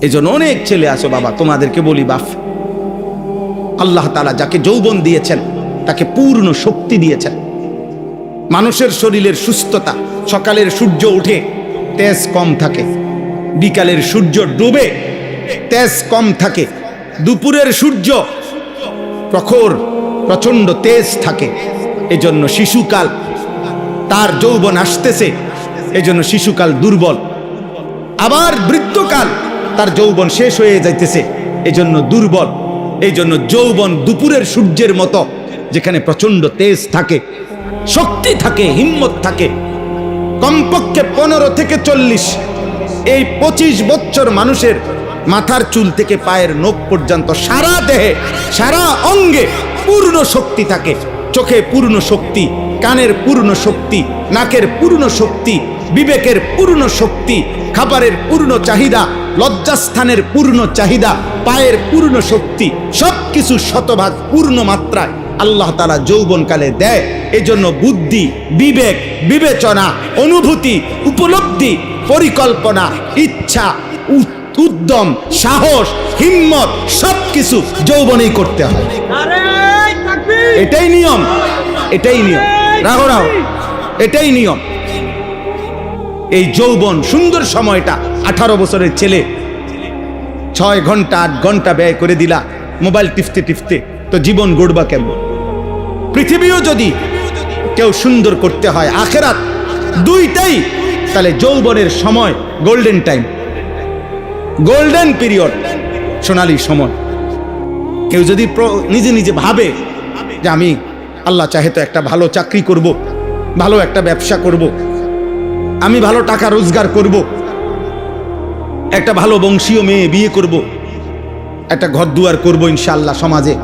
এই জন্য অনেক ছেলে আছো বাবা, তোমাদেরকে বলি বাপ, আল্লাহ তাআলা যাকে যৌবন দিয়েছেন তাকে পূর্ণ শক্তি দিয়েছেন। মানুষের শরীরের সুস্থতা, সকালের সূর্য উঠে তেজ কম থাকে, বিকালের সূর্য ডুবে তেজ কম থাকে, দুপুরের সূর্য প্রখর প্রচন্ড তেজ থাকে। এজন্য শিশুকাল, তার যৌবন আসতেছে, এজন্য শিশুকাল দুর্বল। আবার বৃদ্ধকাল, তার যৌবন শেষ হয়ে যাইতেছে, এজন্য দুর্বল। এই জন্য যৌবন দুপুরের সূর্যের মতো, যেখানে প্রচন্ড তেজ থাকে, শক্তি থাকে, হিম্মত থাকে। কমপক্ষে 15 থেকে 40, এই 25 বছর মানুষের মাথার চুল থেকে পায়ের নখ পর্যন্ত সারা দেহে, সারা অঙ্গে পূর্ণ শক্তি থাকে। চোখে পূর্ণ শক্তি, কানের পূর্ণ শক্তি, নাকের পূর্ণ শক্তি, বিবেকের পূর্ণ শক্তি, খাবারের পূর্ণ চাহিদা, লজ্জাস্থানের পূর্ণ চাহিদা, পায়ের পূর্ণ শক্তি, সবকিছু শতভাগ পূর্ণ মাত্রায় আল্লাহ তাআলা যৌবনকালে দেয়। এজন্য বুদ্ধি, বিবেক, বিবেচনা, অনুভূতি, উপলব্ধি, পরিকল্পনা, ইচ্ছা, উদ্যম, সাহস, হিম্মত সবকিছু যৌবনেই করতে হয়। এটাই নিয়ম, এটাই নিয়ম। রাখো রাখো, এটাই নিয়ম। এই যৌবন সুন্দর সময়টা, 18 বছরের ছেলে 6 ঘন্টা 8 ঘন্টা ব্যয় করে দিলা মোবাইল টিপতে টিপতে, তো জীবন গড়বা কেমন? পৃথিবীও যদি কেউ সুন্দর করতে হয়, আখেরাত, দুইটাই, তাহলে যৌবনের সময় গোল্ডেন টাইম, গোল্ডেন পিরিয়ড, সোনালী সময়। কেউ যদি নিজে নিজে ভাবে যে আমি আল্লাহ চাহে তো একটা ভালো চাকরি করব, ভালো একটা ব্যবসা করব, আমি ভালো টাকা রোজগার করব, একটা ভালো বংশীয় মেয়ে বিয়ে করব, একটা ঘর দুয়ার করবো ইনশাআল্লাহ, সমাজে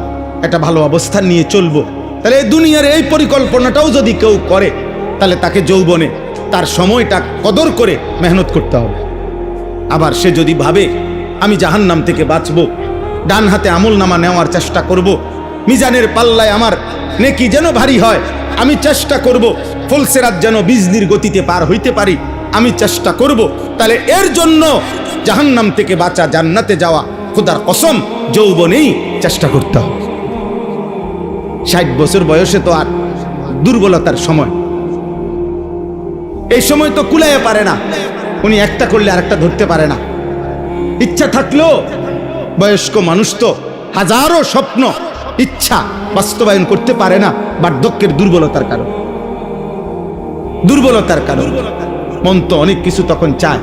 একটা ভালো অবস্থান নিয়ে চলবো, তাহলে এই দুনিয়ার এই পরিকল্পনাটাও যদি কেউ করে, তাহলে তাকে যৌবনে তার সময়টা কদর করে মেহনত করতে হবে। আবার সে যদি ভাবে আমি জাহান্নাম থেকে বাঁচবো, ডান হাতে আমল নামা নেওয়ার চেষ্টা করব, মিজানের পাল্লায় আমার নেকি যেন ভারী হয়, আমি চেষ্টা করব ফুলসেরাত যেন বিজলির গতিতে পার হইতে পারি, আমি চেষ্টা করব, তাহলে এর জন্য জাহান্নাম থেকে বাঁচা, জান্নাতে যাওয়া, খোদার কসম যৌবনেই চেষ্টা করতে হবে। 60 বছর বয়সে তো আর দুর্বলতার সময়, এই সময় তো কুলাইয়া পারে না, উনি একটা করলে আরেকটা ধরতে পারে না। ইচ্ছা থাকলেও বয়স্ক মানুষ তো হাজারো স্বপ্ন, ইচ্ছা বাস্তবায়ন করতে পারে না, বার্ধক্যের দুর্বলতার কারণ, দুর্বলতার কারণ। মন তো অনেক কিছু তখন চায়,